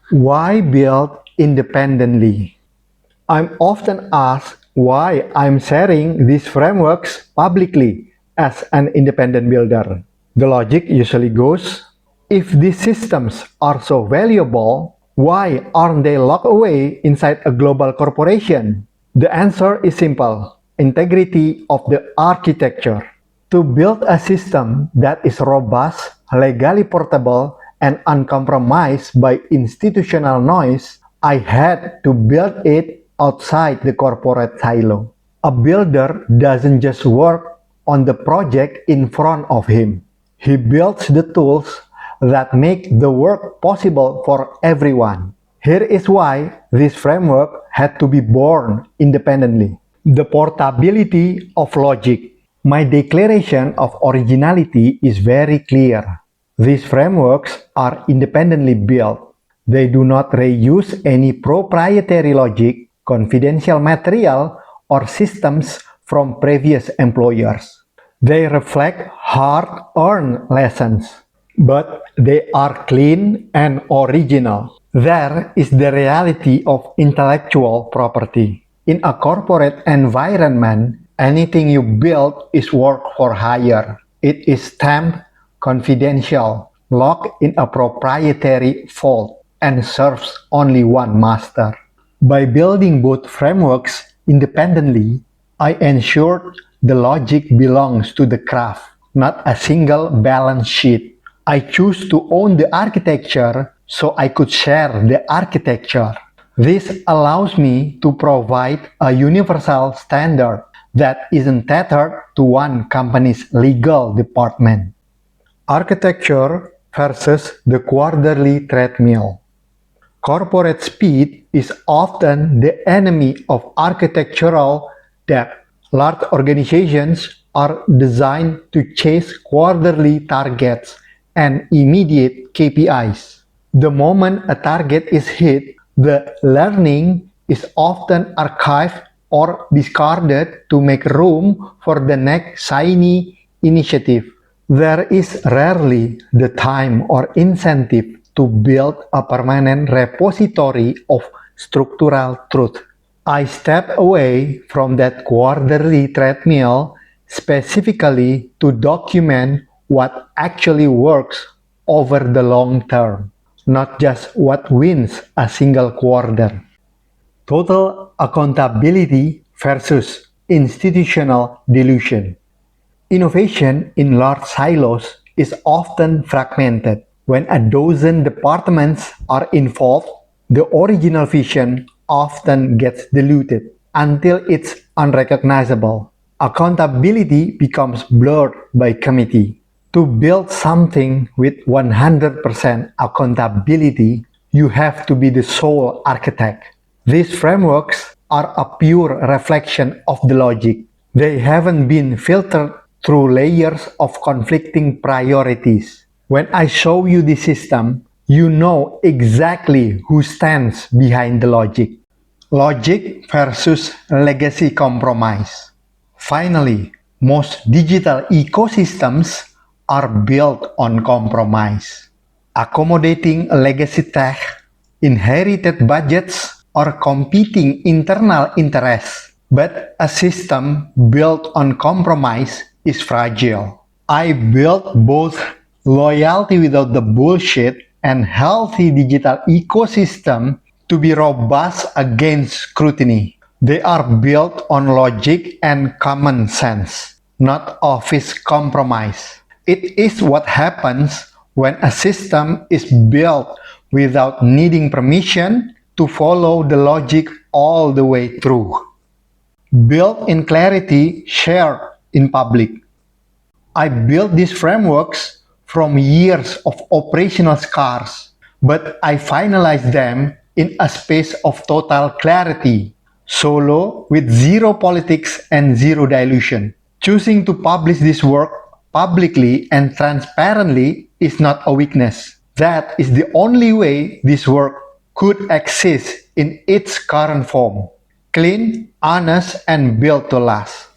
Why build independently? I'm often asked why I'm sharing these frameworks publicly as an independent builder. The logic usually goes, if these systems are so valuable, why aren't they locked away inside a global corporation? The answer is simple: integrity of the architecture. To build a system that is robust, legally portable, and uncompromised by institutional noise, I had to build it outside the corporate silo. A builder doesn't just work on the project in front of him. He builds the tools that make the work possible for everyone. Here is why this framework had to be born independently. The portability of logic. My declaration of originality is very clear. These frameworks are independently built. They do not reuse any proprietary logic, confidential material, or systems from previous employers. They reflect hard-earned lessons, but they are clean and original. There is the reality of intellectual property. In a corporate environment, anything you build is work for hire. It is stamped confidential, locked in a proprietary vault, and serves only one master. By building both frameworks independently, I ensured the logic belongs to the craft, not a single balance sheet. I choose to own the architecture so I could share the architecture. This allows me to provide a universal standard that isn't tethered to one company's legal department. Architecture versus the quarterly treadmill. Corporate speed is often the enemy of architectural depth. Large organizations are designed to chase quarterly targets and immediate KPIs. The moment a target is hit, the learning is often archived or discarded to make room for the next shiny initiative. There is rarely the time or incentive to build a permanent repository of structural truth. I stepped away from that quarterly treadmill specifically to document what actually works over the long term, not just what wins a single quarter. Total accountability versus institutional dilution. Innovation in large silos is often fragmented. When a dozen departments are involved, the original vision often gets diluted until it's unrecognizable. Accountability becomes blurred by committee. To build something with 100% accountability, you have to be the sole architect. These frameworks are a pure reflection of the logic. They haven't been filtered through layers of conflicting priorities. When I show you the system, you know exactly who stands behind the logic. Logic versus legacy compromise. Finally, most digital ecosystems are built on compromise. Accommodating legacy tech, inherited budgets, or competing internal interests. But a system built on compromise is fragile. I built both loyalty without the bullshit and healthy digital ecosystem to be robust against scrutiny. They are built on logic and common sense, not office compromise. It is what happens when a system is built without needing permission to follow the logic all the way through. Built in clarity, shared in public. I built these frameworks from years of operational scars, but I finalized them in a space of total clarity, solo with zero politics and zero dilution. Choosing to publish this work publicly and transparently is not a weakness. That is the only way this work could exist in its current form. Clean, honest, and built to last.